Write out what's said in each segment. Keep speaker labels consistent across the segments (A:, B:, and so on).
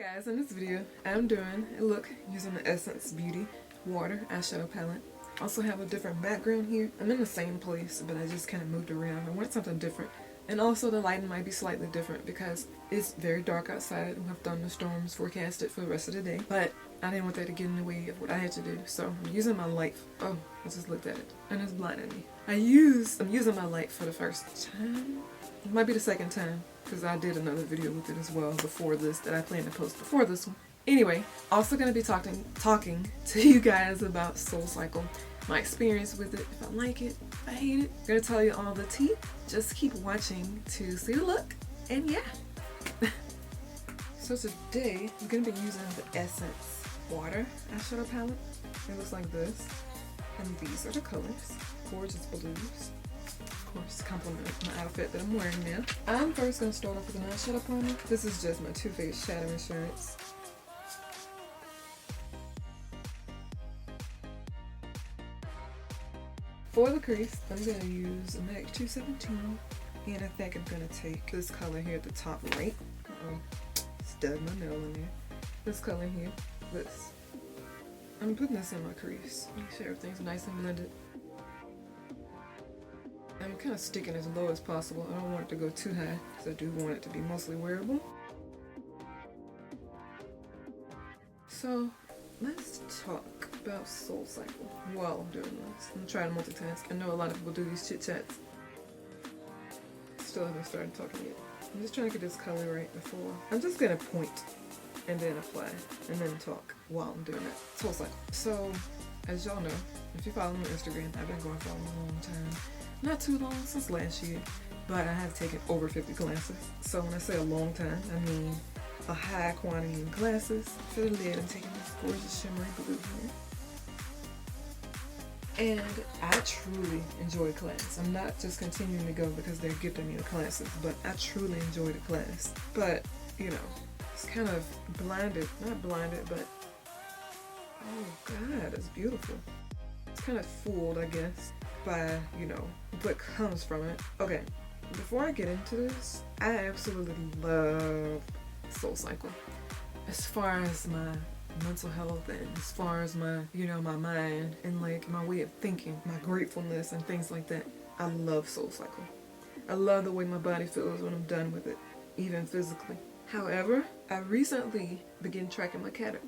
A: Guys, in this video I'm doing a look using the Essence Beauty Water Eyeshadow Palette. Also have a different background here. I'm in the same place, but I just kind of moved around. I wanted something different. And also the lighting might be slightly different because it's very dark outside. We have thunderstorms forecasted for the rest of the day. But I didn't want that to get in the way of what I had to do. So I'm using my light. Oh, I just looked at it and it's blinding me. I'm using my light for the first time. It might be the second time, because I did another video with it as well before this that I plan to post before this one. Anyway, also going to be talking to you guys about SoulCycle, my experience with it, if I like it, if I hate it. I'm going to tell you all the tea. Just keep watching to see the look, and yeah. So today, I'm going to be using the Essence Water Eyeshadow Palette. It looks like this, and these are the colors. Gorgeous blues. Of course, compliment my outfit that I'm wearing now. I'm first going to start off with an eyeshadow primer. This is just my Too Faced Shadow Insurance. For the crease, I'm going to use a MAC 217, and I think I'm going to take this color here at the top right. Just dug my nail in there. This color here, this. I'm putting this in my crease. Make sure everything's nice and blended. I'm kind of sticking as low as possible. I don't want it to go too high because I do want it to be mostly wearable. So let's talk about SoulCycle while I'm doing this. I'm trying to multitask. I know a lot of people do these chit chats. Still haven't started talking yet. I'm just trying to get this color right before. I'm just gonna point and then apply and then talk while I'm doing it. SoulCycle. So as y'all know, if you follow me on Instagram, I've been going for a long time. Not too long, since last year, but I have taken over 50 classes. So when I say a long time, I mean a high quantity of classes. For the lid, I'm taking this gorgeous shimmery blue here. And I truly enjoy class. I'm not just continuing to go because they're gifting me the classes, but I truly enjoy the class. But, you know, it's kind of blinded, not blinded, but oh God, it's beautiful. It's kind of fooled, I guess, by, you know, what comes from it. Okay, before I get into this, I absolutely love SoulCycle. As far as my mental health and as far as my, you know, my mind and like my way of thinking, my gratefulness and things like that, I love SoulCycle. I love the way my body feels when I'm done with it, even physically. However, I recently began tracking my calories.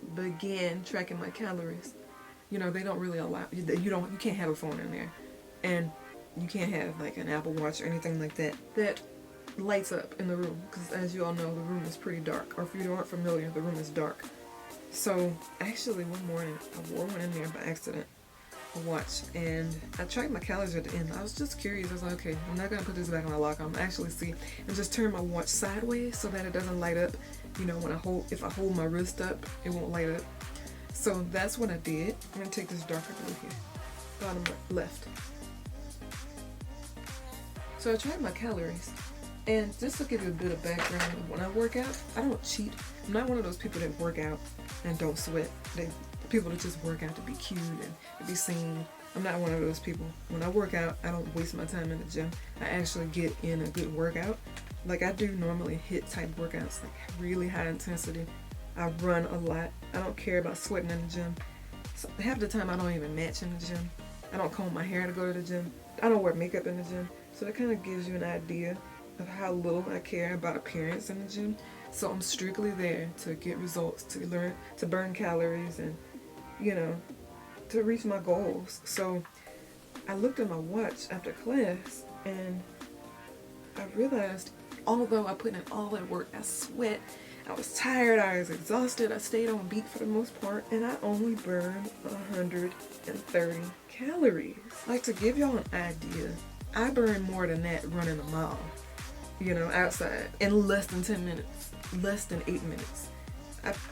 A: You know, they don't really allow you can't have a phone in there. And you can't have like an Apple Watch or anything like that that lights up in the room, because as you all know, the room is pretty dark, or if you aren't familiar, the room is dark. So actually one morning I wore one in there by accident, a watch, and I tracked my calories at the end. I was just curious. I was like, okay, I'm not gonna put this back in my locker. I'm actually see and just turn my watch sideways so that it doesn't light up. You know, if I hold my wrist up, it won't light up. So that's what I did. I'm gonna take this darker blue here, bottom left. So I track my calories, and just to give you a bit of background, when I work out, I don't cheat. I'm not one of those people that work out and don't sweat. The people that just work out to be cute and to be seen. I'm not one of those people. When I work out, I don't waste my time in the gym. I actually get in a good workout. Like I do normally HIIT type workouts, like really high intensity. I run a lot. I don't care about sweating in the gym. So half the time I don't even match in the gym. I don't comb my hair to go to the gym. I don't wear makeup in the gym. So that kind of gives you an idea of how little I care about appearance in the gym. So I'm strictly there to get results, to learn, to burn calories, and, you know, to reach my goals. So I looked at my watch after class, and I realized, although I put in all that work, I sweat, I was tired, I was exhausted, I stayed on beat for the most part, and I only burned 130 calories. Like, to give y'all an idea, I burn more than that running a mile, you know, outside in less than 10 minutes, less than 8 minutes.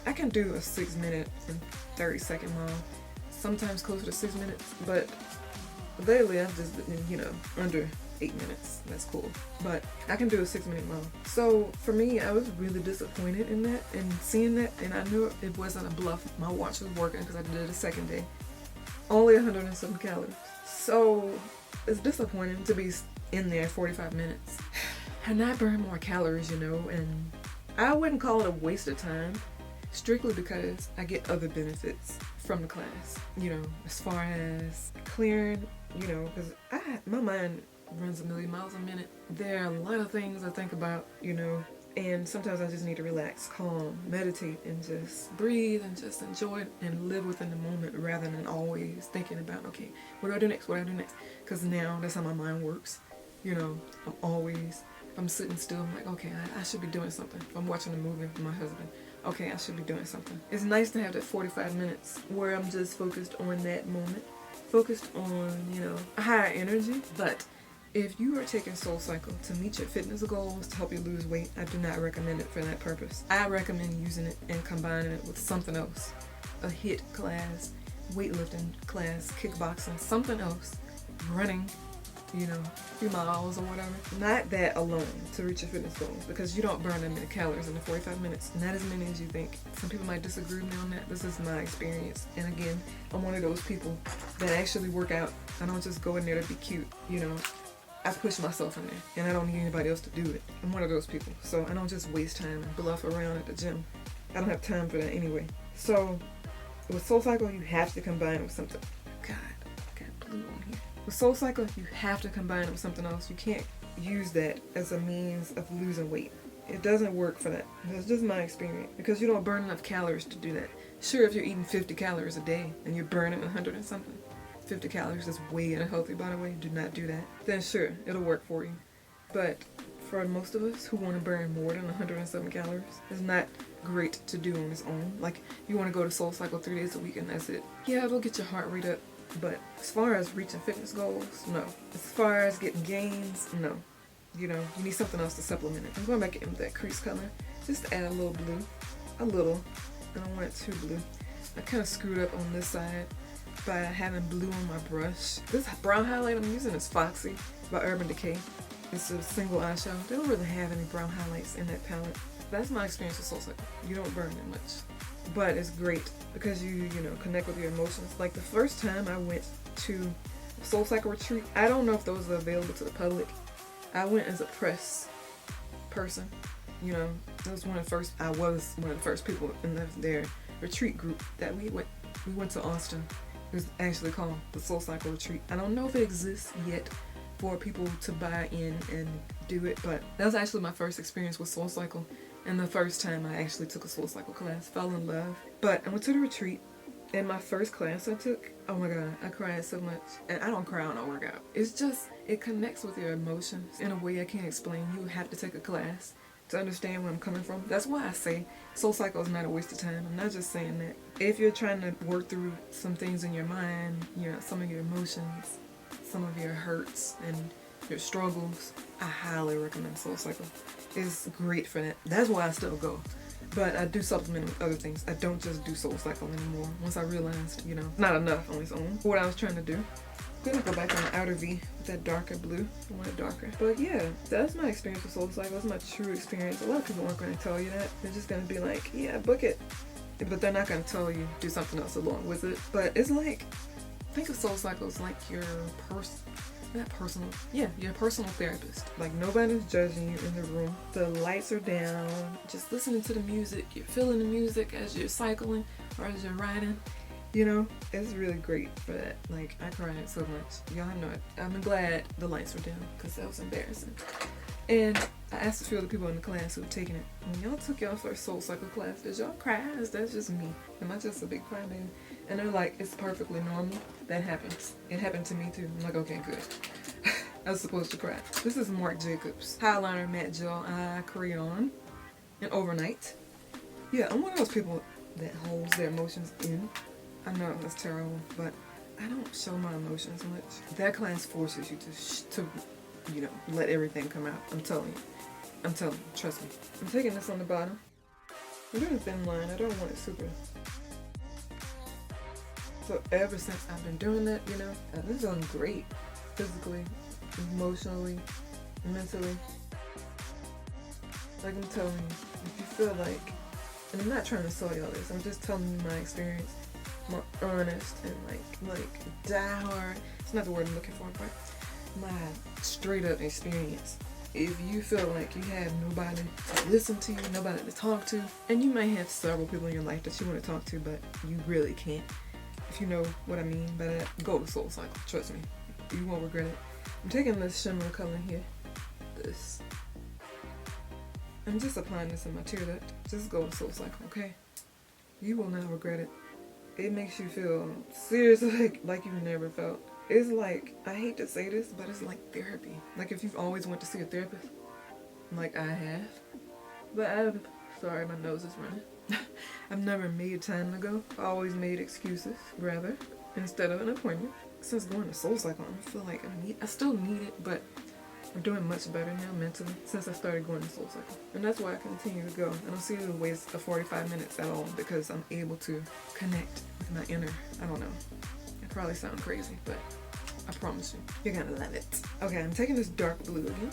A: I can do a 6-minute and 30-second mile, sometimes closer to 6 minutes, but lately I've just been, you know, under 8 minutes. That's cool. But I can do a 6-minute mile. So for me, I was really disappointed in that and seeing that, and I knew it wasn't a bluff. My watch was working because I did it the second day. Only 107 calories. So it's disappointing to be in there 45 minutes and I burn more calories, you know, and I wouldn't call it a waste of time. strictly because I get other benefits from the class. You know, as far as clearing, you know, because my mind runs a million miles a minute. There are a lot of things I think about, you know, and sometimes I just need to relax, calm, meditate, and just breathe and just enjoy it and live within the moment rather than always thinking about, okay, what do I do next? What do I do next? Because now that's how my mind works. You know, if I'm sitting still, I'm like, okay, I should be doing something. If I'm watching a movie with my husband, okay, I should be doing something. It's nice to have that 45 minutes where I'm just focused on that moment, focused on, you know, higher energy. But if you are taking SoulCycle to meet your fitness goals, to help you lose weight, I do not recommend it for that purpose. I recommend using it and combining it with something else. A HIIT class, weightlifting class, kickboxing, something else, running, you know, a few miles or whatever. Not that alone to reach your fitness goals, because you don't burn that many calories in the 45 minutes. Not as many as you think. Some people might disagree with me on that. This is my experience. And again, I'm one of those people that actually work out. I don't just go in there to be cute, you know. I push myself in there, and I don't need anybody else to do it. I'm one of those people. So I don't just waste time and bluff around at the gym. I don't have time for that anyway. So with SoulCycle, you have to combine it with something. God, I got blue on here. With SoulCycle, you have to combine it with something else. You can't use that as a means of losing weight. It doesn't work for that. That's just my experience. Because you don't burn enough calories to do that. Sure, if you're eating 50 calories a day and you're burning 100 and something, 50 calories is way unhealthy, by the way. Do not do that. Then sure, it'll work for you. But for most of us who want to burn more than 107 calories, it's not great to do on its own. Like, you want to go to SoulCycle 3 days a week and that's it. Yeah, it'll get your heart rate up. But as far as reaching fitness goals, no. As far as getting gains, no. You know, you need something else to supplement it. I'm going back in that crease color. Just to add a little blue. A little. I don't want it too blue. I kind of screwed up on this side by having blue on my brush. This brown highlight I'm using is Foxy by Urban Decay. It's a single eyeshadow. They don't really have any brown highlights in that palette. That's my experience with SoulCycle. You don't burn that much. But it's great because you know, connect with your emotions. Like the first time I went to SoulCycle retreat, I don't know if those are available to the public. I went as a press person. You know, I was one of the first people in their retreat group that we went to Austin. It was actually called the SoulCycle retreat. I don't know if it exists yet for people to buy in and do it, but that was actually my first experience with SoulCycle. And the first time I actually took a SoulCycle class, fell in love. But I went to the retreat, and my first class I took, oh my God, I cried so much. And I don't cry when I work out. It's just, it connects with your emotions in a way I can't explain. You have to take a class to understand where I'm coming from. That's why I say SoulCycle is not a waste of time. I'm not just saying that. If you're trying to work through some things in your mind, you know, some of your emotions, some of your hurts and your struggles, I highly recommend SoulCycle. It's great for that. That's why I still go. But I do supplement it with other things. I don't just do SoulCycle anymore. Once I realized, you know, not enough on its own. What I was trying to do. I'm gonna go back on the outer V with that darker blue. I want it darker. But yeah, that's my experience with SoulCycle. That's my true experience. A lot of people aren't gonna tell you that. They're just gonna be like, yeah, book it. But they're not gonna tell you do something else along with it. But it's like, think of SoulCycle as like your your personal therapist. Like, nobody's judging you in the room. The lights are down. Just listening to the music. You're feeling the music as you're cycling or as you're riding. You know, it's really great for that. Like, I cried so much. Y'all know it. I'm glad the lights were down because that was embarrassing. And I asked a few other people in the class who've taken it, when y'all took y'all first SoulCycle class, did y'all cry? Is that just me? Am I just a big crybaby? And they're like, it's perfectly normal. That happens. It happened to me too. I'm like, okay, good. I was supposed to cry. This is Marc Jacobs Highliner Matte Gel Eye Crayon and Overnight. Yeah, I'm one of those people that holds their emotions in. I know that's terrible, but I don't show my emotions much. That class forces you to you know, let everything come out. I'm telling you, trust me. I'm taking this on the bottom. I'm doing a thin line. I don't want it super. So ever since I've been doing that, you know, this is going great. Physically, emotionally, mentally. Like, I'm telling you, if you feel like, and I'm not trying to sell y'all this, I'm just telling you my experience, my honest and like die hard. It's not the word I'm looking for, but my straight up experience if you feel like you have nobody to listen to, nobody to talk to, and you might have several people in your life that you want to talk to, but you really can't. If you know what I mean by that, go to SoulCycle. Trust me, you won't regret it. I'm taking this shimmer color here. This. I'm just applying this in my tear duct. Just go to SoulCycle, okay? You will not regret it. It makes you feel seriously like you've never felt. It's like, I hate to say this, but it's like therapy. Like if you've always went to see a therapist, like I have. But I'm sorry, my nose is running. I've never made time to go. I always made excuses, rather, instead of an appointment. Since going to SoulCycle, I feel like I still need it, but I'm doing much better now mentally since I started going to SoulCycle. And that's why I continue to go. I don't see the waste of 45 minutes at all because I'm able to connect with my inner, I don't know. It probably sounds crazy, but I promise you, you're gonna love it. Okay, I'm taking this dark blue again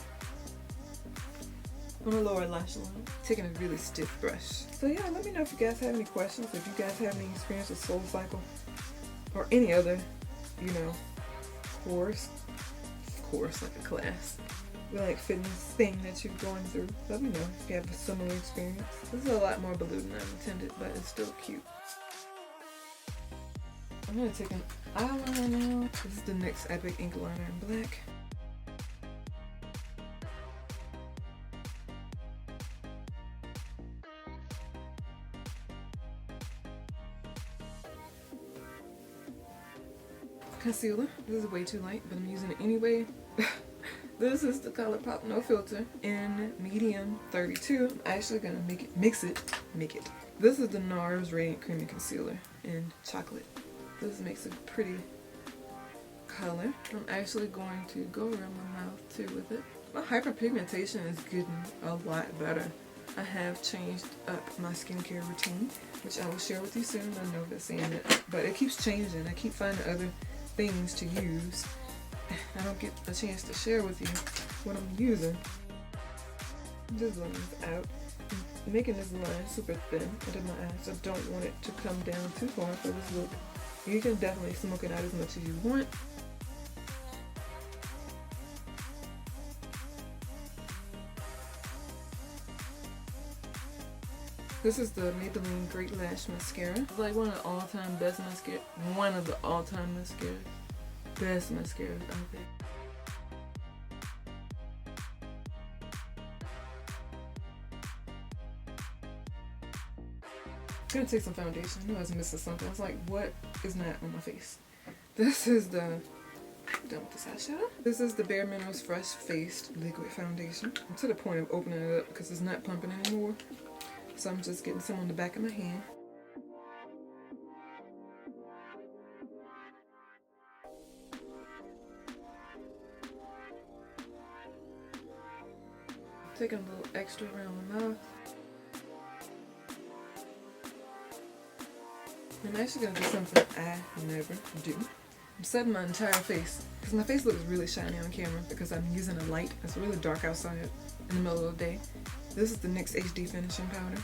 A: on the lower lash line. Taking a really stiff brush. So yeah, let me know if you guys have any questions, if you guys have any experience with SoulCycle or any other, you know, course like a class, or like fitness thing that you're going through. Let me know if you have a similar experience. This is a lot more blue than I intended, but it's still cute. I'm gonna take an eyeliner now. This is the NYX Epic Ink Liner in black. Concealer. This is way too light, but I'm using it anyway. This is the ColourPop No Filter in medium 32. I'm actually gonna make it. This is the NARS Radiant Creamy Concealer in chocolate. This makes a pretty color. I'm actually going to go around my mouth too with it. My hyperpigmentation is getting a lot better. I have changed up my skincare routine, which I will share with you soon. I know that's saying it, but it keeps changing. I keep finding other things to use. I don't get a chance to share with you what I'm using. I'm just blending this out. I'm making this line super thin under my eyes. I don't want it to come down too far for this look. You can definitely smoke it out as much as you want. This is the Maybelline Great Lash Mascara. It's like one of the all-time best mascara. One of the all-time mascaras. Best mascaras out there. I'm gonna take some foundation. I knew I was missing something. I was like, what is not on my face? This is the, done with this eyeshadow. This is the Bare Minerals Fresh Faced Liquid Foundation. I'm to the point of opening it up because it's not pumping anymore. So I'm just getting some on the back of my hand. Taking a little extra around my mouth. I'm actually going to do something I never do. I'm setting my entire face, because my face looks really shiny on camera because I'm using a light. It's really dark outside in the middle of the day. This is the NYX HD Finishing Powder.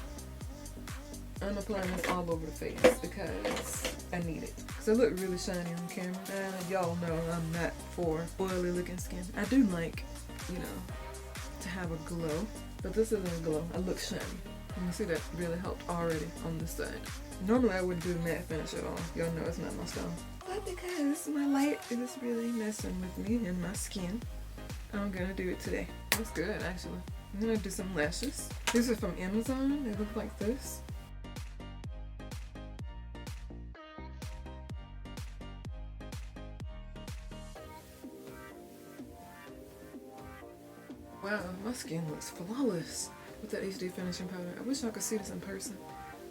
A: I'm applying this all over the face because I need it. Because I look really shiny on camera. And y'all know I'm not for oily looking skin. I do like, you know, to have a glow. But this isn't a glow. I look shiny. You can see that really helped already on this side. Normally I wouldn't do matte finish at all. Y'all know it's not my style. But because my light is really messing with me and my skin, I'm gonna do it today. That's good actually. I'm gonna do some lashes. These are from Amazon. They look like this. Wow, my skin looks flawless with that HD finishing powder. I wish I could see this in person.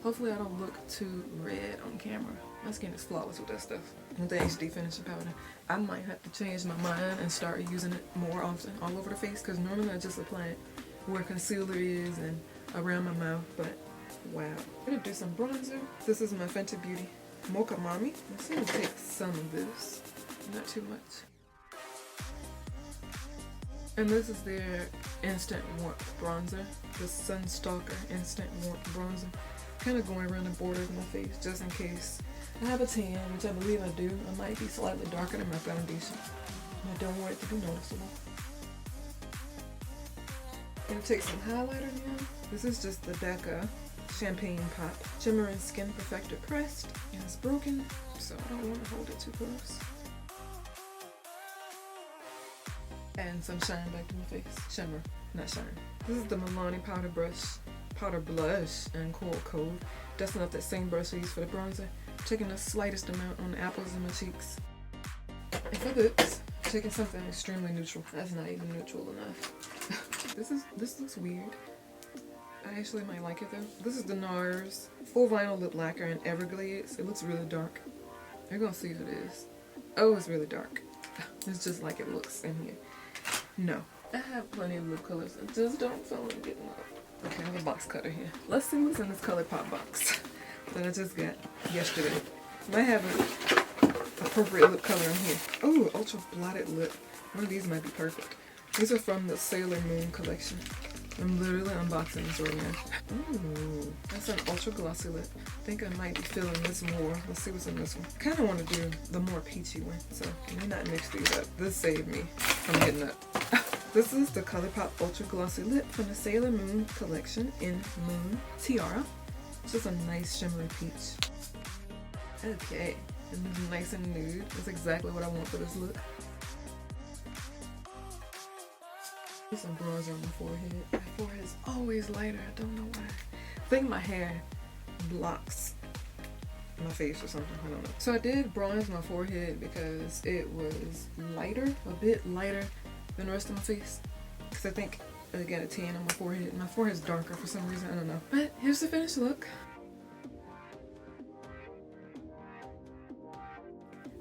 A: Hopefully I don't look too red on camera. My skin is flawless with that stuff. With the HD finishing powder. I might have to change my mind and start using it more often all over the face because normally I just apply it where concealer is and around my mouth, but wow. I'm gonna do some bronzer. This is my Fenty Beauty Mocha Mommy. I'm just gonna take some of this, not too much. And this is their Instant Warmth Bronzer, the Sunstalker Instant Warmth Bronzer. Kind of going around the border of my face just in case I have a tan, which I believe I do. I might be slightly darker than my foundation. I don't want it to be noticeable. Gonna take some highlighter now. This is just the Becca Champagne Pop Shimmering Skin Perfector Pressed. And it's broken, so I don't want to hold it too close. And some shine back to my face. Shimmer, not shine. This is the Milani powder blush and Coral Cove. Dusting up that same brush I used for the bronzer. Taking the slightest amount on the apples of my cheeks. And for lips, taking something extremely neutral. That's not even neutral enough. This looks weird. I actually might like it though. This is the NARS Full Vinyl Lip Lacquer in Everglades. It looks really dark. You're gonna see if it is. Oh, it's really dark. It's just like it looks in here. No. I have plenty of lip colors. I just don't feel like getting up. Okay, I have a box cutter here. Let's see what's in this ColourPop box that I just got yesterday. Might have an appropriate lip color in here. Oh, ultra blotted lip. One of these might be perfect. These are from the Sailor Moon collection. I'm literally unboxing this right now. Ooh, that's an ultra glossy lip. I think I might be feeling this more. Let's see what's in this one. I kind of want to do the more peachy one, so let me not mix these up. This saved me from getting up. This is the ColourPop Ultra Glossy Lip from the Sailor Moon collection in Moon Tiara. It's just a nice shimmery peach. Okay, and this is nice and nude. That's exactly what I want for this look. Some bronzer on my forehead. My forehead's always lighter. I don't know why. I think my hair blocks my face or something. I don't know. So I did bronze my forehead because it was lighter, a bit lighter than the rest of my face. Because I think I got a tan on my forehead. My forehead's darker for some reason. I don't know. But here's the finished look.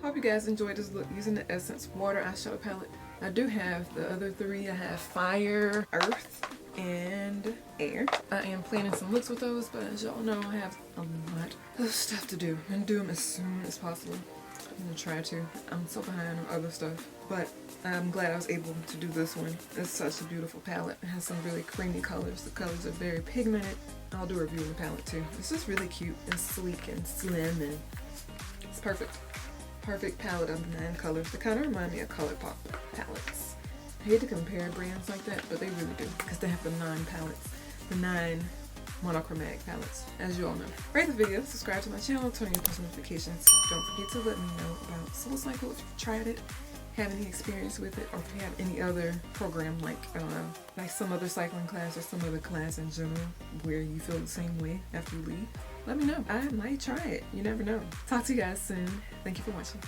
A: Hope you guys enjoyed this look using the Essence Water Eyeshadow Palette. I do have the other three. I have Fire, Earth, and Air. I am planning some looks with those, but as y'all know, I have a lot of stuff to do. I'm gonna do them as soon as possible. I'm gonna try to. I'm so behind on other stuff, but I'm glad I was able to do this one. It's such a beautiful palette. It has some really creamy colors. The colors are very pigmented. I'll do a review of the palette too. It's just really cute and sleek and slim, and it's perfect. Perfect palette of 9 colors. They kind of remind me of ColourPop palettes. I hate to compare brands like that, but they really do, because they have the 9 palettes, the 9 monochromatic palettes, as you all know. Rate the video, subscribe to my channel, turn on your post notifications. Don't forget to let me know about SoulCycle if you've tried it, have any experience with it, or if you have any other program like, I don't know, like some other cycling class or some other class in general where you feel the same way after you leave. Let me know. I might try it. You never know. Talk to you guys soon. Thank you for watching.